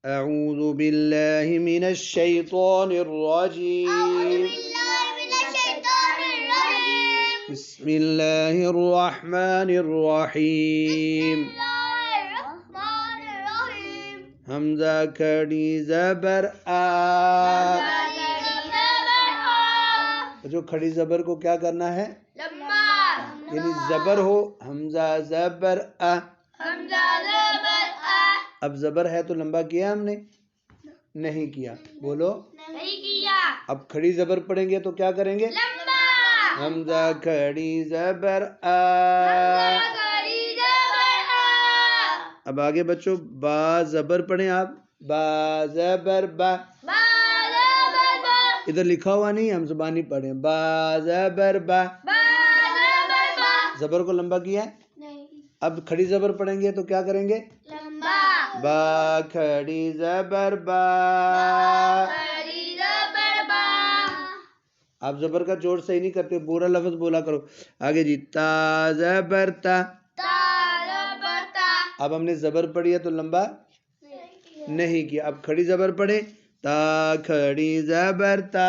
أعوذ بالله من الشيطان الرجيم. بسم الله الرحمن الرحيم. حمزہ کھڑی زبر آ. جو کھڑی زبر کو کیا کرنا ہے؟ یعنی زبر ہو حمزہ زبر آ. اب زبر ہے تو لمبا کیا ہم نے؟ نہیں کیا. بولو. نہیں کیا. اب کھڑی زبر پڑھیں گے تو کیا کریں گے؟ حمزہ کھڑی زبر آ. اب آگے بچوں با زبر پڑھیں آپ. با زبر با. ادھر لکھا ہوا نہیں، ہم زبانی پڑھیں. با زبر با. زبر کو لمبا کیا ہے. اب کھڑی زبر پڑھیں گے تو کیا کریں گے؟ با کھڑی زبر با. آپ زبر کا جوڑ صحیح نہیں کرتے، پورا لفظ بولا کرو. آگے جی تا زبر تا. اب ہم نے زبر پڑھی ہے تو لمبا نہیں کیا. اب کھڑی زبر پڑھے. تا کھڑی زبر تا.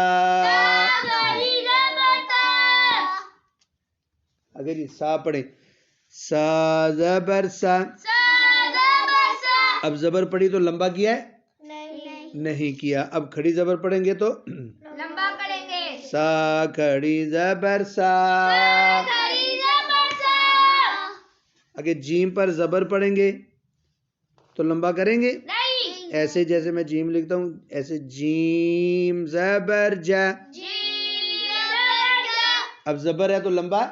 آگے جی سا پڑھیں. سا زبر سا. اب زبر پڑھی تو لمبا کیا ہے؟ نہیں کیا. اب کھڑی زبر پڑھیں گے تو لمبا کریں گے. سا کھڑی زبر سا. اگر جیم پر زبر پڑھیں گے تو لمبا کریں گے؟ ایسے جیسے میں جیم لکھتا ہوں ایسے جیم زبر جا. اب زبر ہے تو لمبا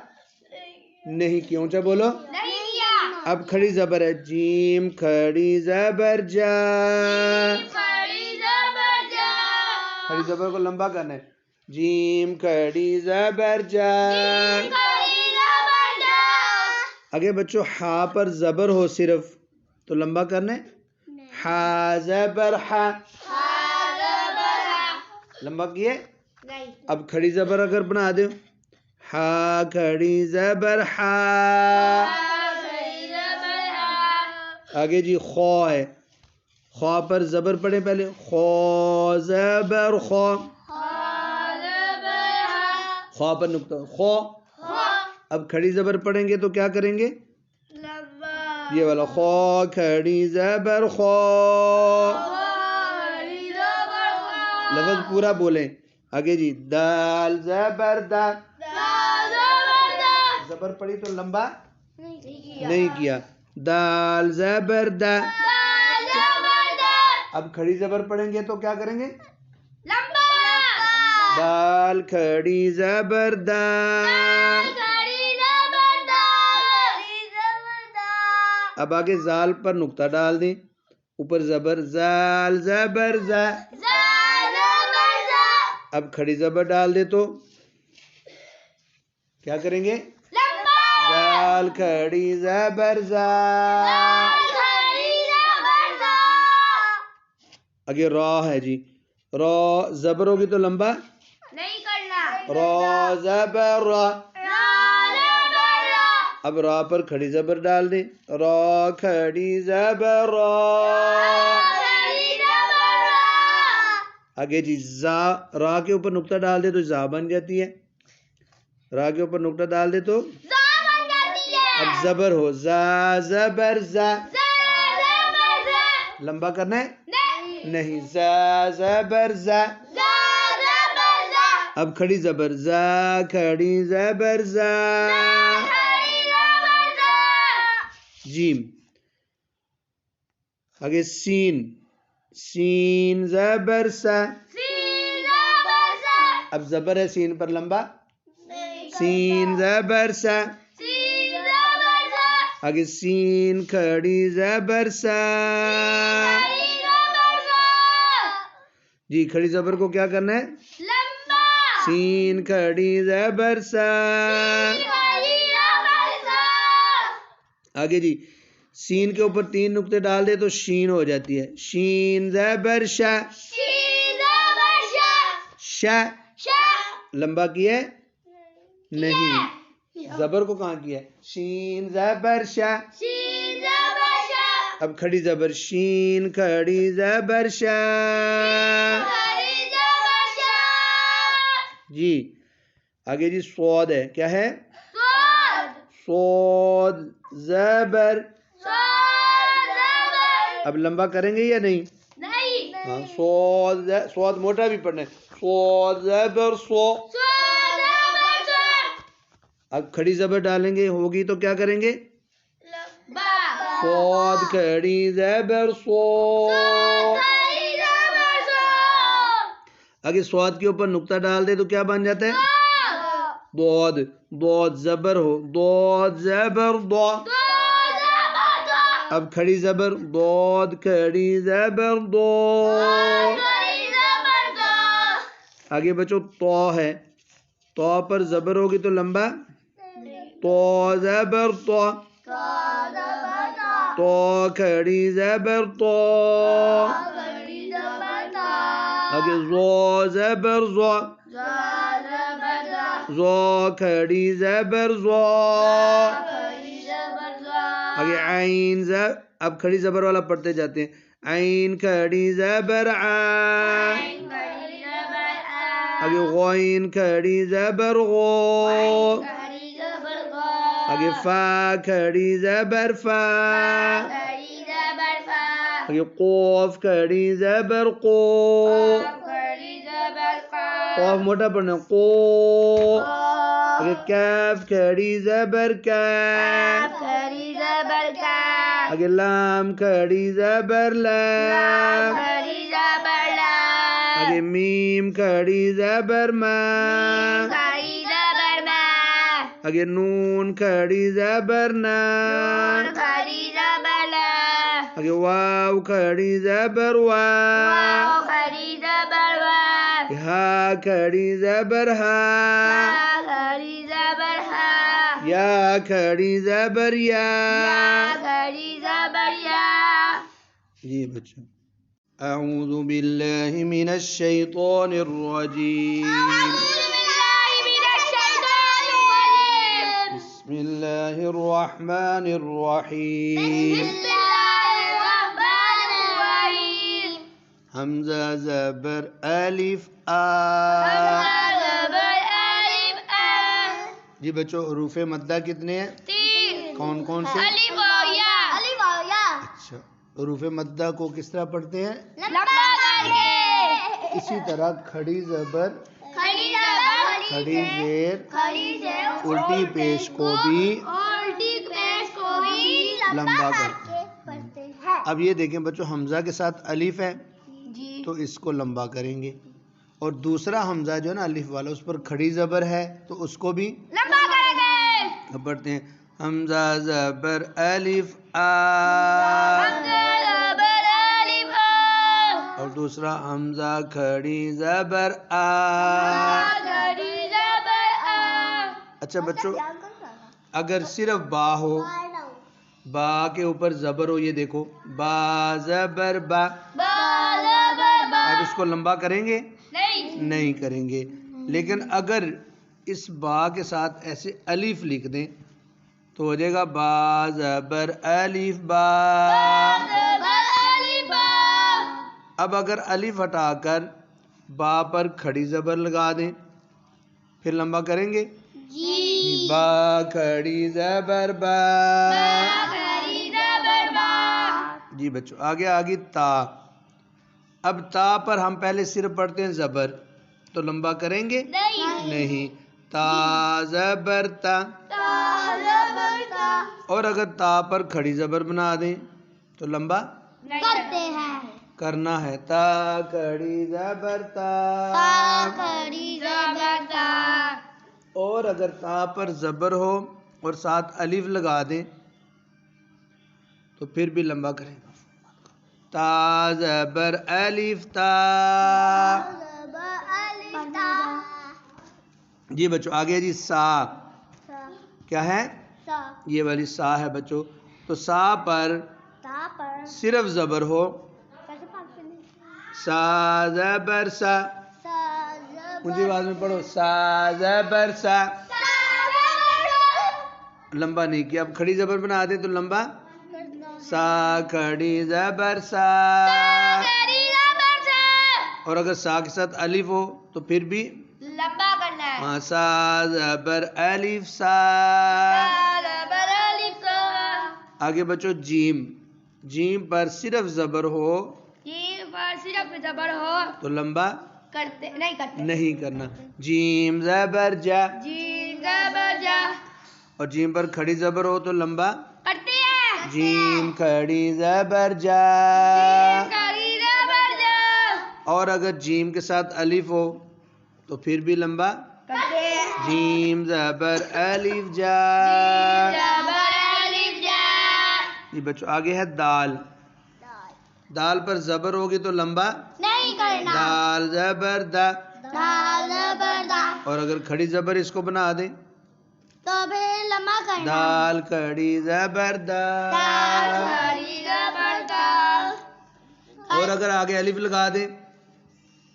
نہیں کیا. اونچا بولو. اب کھڑی زبر ہے. جیم کھڑی زبر جا. کھڑی زبر کو لمبا کرنا ہے. جیم کھڑی زبر جا. اگر بچوں ہا پر زبر ہو صرف تو لمبا کرنا ہے. ہا زبر ہا. لمبا کیے. اب کھڑی زبر اگر بنا دو. ہا کھڑی زبر ہا. آگے جی خو ہے. خو پر زبر پڑھیں پہلے. خو زبر خو. خو پر نقطہ خو. اب کھڑی زبر پڑھیں گے تو کیا کریں گے؟ یہ والا خو کھڑی زبر خو. لفظ پورا بولیں. آگے جی دال زبر دا. زبر پڑھی تو لمبا نہیں کیا. دال زبر دا. اب کھڑی زبر پڑھیں گے تو کیا کریں گے؟ دال کھڑی زبر دا. اب آگے زال پر نقطہ ڈال دیں. اوپر زبر زال زبر زا. اب کھڑی زبر ڈال دے تو کیا کریں گے؟ زال کھڑی زبر زا. آگے را ہے جی. را زبر ہوگی تو لمبا نہیں کرنا. را زبر را. اب را پر کھڑی زبر ڈال دیں. را کھڑی زبر را. آگے جی زا. را کے اوپر نقطہ ڈال دے تو زا بن جاتی ہے. را کے اوپر نقطہ ڈال دے تو اب زبر ہو. زا زبر زا. لمبا کرنا ہے نہیں. زا زبر زا. اب کھڑی زبر. زا کھڑی زبر زا. جیم. آگے سین. سین زبر سا. اب زبر ہے سین پر لمبا. سین زبر سا. آگے سین کھڑی زبر سا. جی کھڑی زبر کو کیا کرنا ہے؟ سین کھڑی زبر سا. آگے جی سین کے اوپر 3 نقطے ڈال دے تو شین ہو جاتی ہے. شین زبر شا. شا. لمبا کیا ہے نہیں. زبر کو کہاں کیا ہے؟ شین زبر شا. اب کھڑی زبر شین، کھڑی زبر شا. جی آگے جی صاد ہے، کیا ہے؟ صاد زبر. اب لمبا کریں گے یا نہیں؟ ہاں صاد موٹا بھی پڑھنا ہے. صاد زبر صو. اب کھڑی زبر ڈالیں گے ہوگی تو کیا کریں گے؟ صاد کھڑی زبر صو. اگر صاد کے اوپر نقطہ ڈال دے تو کیا بن جاتا ہے؟ ضاد. ضاد زبر ہو، ضاد زبر ضا. اب کھڑی زبر ضاد کھڑی زبر ضا. آگے بچو طا ہے، طا پر زبر ہوگی تو لمبا. طا زبر طا. طا کھڑی زبر طا. آگے ضا زبر ضا. ضا کھڑی زبر ضا. آگے عین زبر. اب کھڑی زبر والا پڑھتے جاتے ہیں. عین کھڑی زبر عا. آگے غین کھڑی زبر غو. آگے فا کھڑی زبر فا. آگے قوف کھڑی زبر قو. قوف موٹا پڑھنا ہے، قو. آگے کاف کھڑی زبر کاف. آگے لام کھڑی زبر لام. آگے میم کھڑی زبر ما. آگے نون کھڑی زبر نا. آگے واو کھڑی زبر وا. ہا کھڑی زبر ہا. یا کھڑی زبر یا. جی بچوں اعوذ باللہ من الشیطان الرجیم. بسم اللہ الرحمن الرحیم. حمزہ زبر الف آ. جی بچوں حروف مدہ کتنے ہیں؟ کون کون سے؟ اچھا حروف مدہ کو کس طرح پڑھتے ہیں؟ اسی طرح کھڑی زبر، کھڑی زیر، الٹی پیش کو بھی لمبا کرتے ہیں. اب یہ دیکھیں بچوں حمزہ کے ساتھ الف ہے تو اس کو لمبا کریں گے، اور دوسرا حمزہ جو ہے نا الف والا اس پر کھڑی زبر ہے تو اس کو بھی لمبا کریں گے. اب پڑھتے ہیں حمزہ زبر الف آ. اور دوسرا حمزہ کھڑی زبر آ. اچھا بچوں اگر صرف با ہو، با کے اوپر زبر ہو، یہ دیکھو با زبر با. اب اس کو لمبا کریں گے؟ نہیں کریں گے. لیکن اگر اس با کے ساتھ ایسے الف لکھ دیں تو ہو جائے گا با زبر الف با. اب اگر الف ہٹا کر با پر کھڑی زبر لگا دیں پھر لمبا کریں گے؟ با کھڑی زبر با. جی بچوں آگے تا. اب تا پر ہم پہلے صرف پڑھتے ہیں زبر تو لمبا کریں گے؟ نہیں. تا زبر تا. اور اگر تا پر کھڑی زبر بنا دیں تو لمبا کرنا ہے. تا کھڑی زبر تا. اور اگر تا پر زبر ہو اور ساتھ الف لگا دیں تو پھر بھی لمبا کریں گے. تا زبر الف تا. جی بچوں آگے جی سا. کیا ہے؟ یہ والی سا ہے بچوں. تو سا پر صرف زبر ہو، سا زبر سا. اونچی آواز میں پڑھو سا زبر سا. لمبا نہیں کیا. اب کھڑی زبر بنا دیں تو لمبا سا کھڑی زبر سا. کڑی زبر سا. اور اگر سا کے ساتھ الف ہو تو پھر بھی لمبا کرنا ہے. ہاں سا زبر الف سا. زبر الف سا. آگے بچو جیم. جیم پر صرف زبر ہو جیم پر صرف زبر ہو تو لمبا کرتے نہیں نہیں کرنا. جیم زبر جا. جیم زبر جا. اور جیم پر کھڑی زبر ہو تو لمبا کرتے ہیں. جیم کھڑی زبر جا. کڑی زبر جا. اور اگر جیم کے ساتھ الف ہو تو پھر بھی لمبا کرتے ہیں. جیم زبر الف جا. زبر الف جا. یہ بچوں آگے ہے دال. دال پر زبر ہوگی تو لمبا نہیں کرنا. دال زبر دا. دال زبر دا. اور اگر کھڑی زبر اس کو بنا دیں تو پھر لمبا کرنا. دال کھڑی زبر دا. کڑی زبر دا. اور اگر آگے الف لگا دیں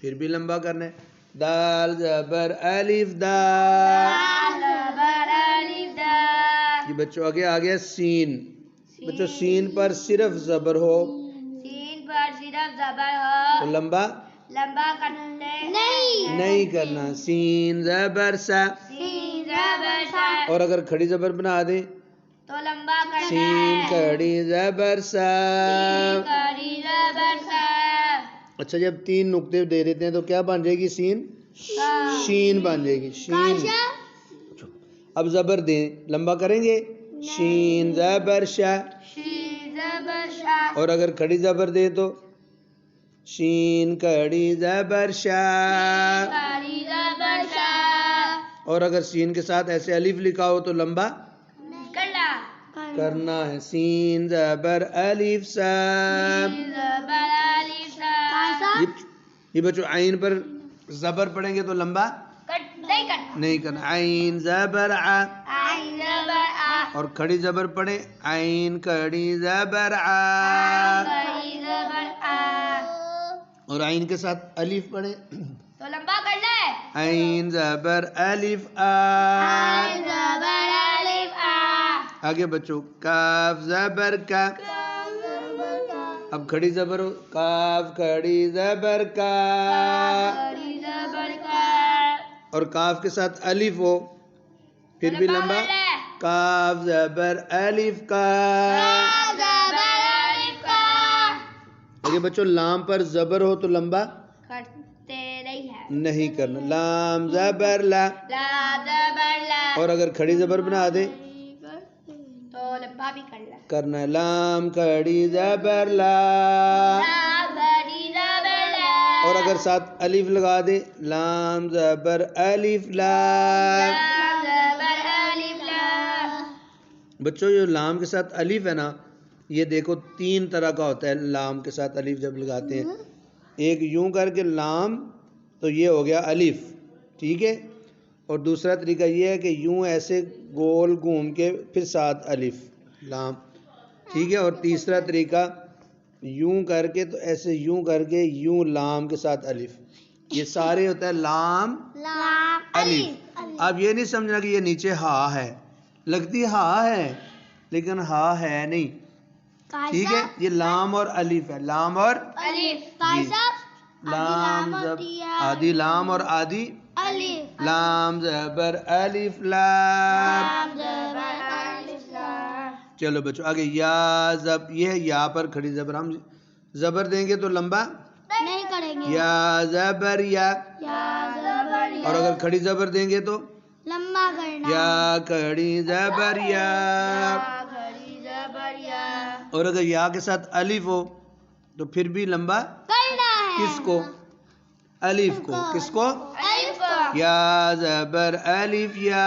پھر بھی لمبا کرنا ہے. دال زبر الف دا. زبر الف دا. یہ بچوں آگے آگیا سین. بچوں سین پر صرف زبر ہو سین پر صرف زبر تو ہو لمبا لمبا کرتے نہیں کرنا. سین زبر سا. سین زبر سا. اور اگر کھڑی زبر بنا دیں تو لمبا کرنا سین ہے. کھڑی زبر سا. کڑی زبر سا. اچھا جب 3 نقطے دے دیتے ہیں تو کیا بن جائے گی سین شین بن جائے گی. شین. اب زبر دیں لمبا کریں گے شین زبر شا. شین زبر شا. اور اگر کھڑی زبر دیں تو شین کھڑی زبر شا. کڑی زبر شا. اور اگر سین کے ساتھ ایسے الف لکھا ہو تو لمبا کرنا. کرنا ہے. سین زبر الف سا. زبر الف سا. یہ بچوں عین پر زبر پڑھیں گے تو لمبا نہیں کرنا. نہیں کرنا. عین زبر ع. عین زبر آ. اور کھڑی زبر پڑھیں عین کھڑی زبر ع. کڑی زبر آ. اور عین کے ساتھ الف پڑھیں تو لمبا کرنا ہے. عین زبر الف آ. عین زبر الف آ. آگے بچوں کاف زبر کا. اب کھڑی زبر ہو کاف کھڑی زبر کا. کڑی زبر کا. اور کاف کے ساتھ الف ہو پھر بھی لمبا کاف زبر الف کا. زبر الف کا. آگے بچوں لام پر زبر ہو تو لمبا کرتے نہیں ہے. نہیں کرنا. لام زبر لا. لا زبر لا. اور اگر کھڑی زبر بنا دے تو لمبا بھی کرنا ہے. لام کھڑی زبر لا. کڑی زبر لا. اور اگر ساتھ الف لگا دے لام زبر الف لا. زبر الف لا. بچوں جو لام کے ساتھ الف ہے نا یہ دیکھو 3 طرح کا ہوتا ہے. لام کے ساتھ الف جب لگاتے ہیں ایک یوں کر کے لام تو یہ ہو گیا الف ٹھیک ہے. اور دوسرا طریقہ یہ ہے کہ یوں ایسے گول گھوم کے پھر ساتھ الف لام ٹھیک ہے. اور تیسرا طریقہ یوں کر کے تو ایسے یوں کر کے یوں لام کے ساتھ الف. یہ سارے ہوتا ہے لام الف. اب یہ نہیں سمجھنا کہ یہ نیچے ہا ہے. لگتی ہا ہے لیکن ہا ہے نہیں ٹھیک ہے. یہ لام اور الف ہے. لام اور الف. لام آدھی لام اور آدھی الف. لام زبر الف لام. زبر الف لا. چلو بچوں آگے یا زب. یہ ہے یا پر کھڑی زبر. ہم زبر دیں گے تو لمبا نہیں کریں گے. یا زبر یا. زبر یا. اور اگر کھڑی زبر دیں گے تو لمبا کرنا. یا کھڑی زبر یا. کڑی زبر یا. اور اگر یا کے ساتھ الف ہو تو پھر بھی لمبا کرنا ہے. کس کو الف کو. کس کو الف کو. یا زبر الف یا.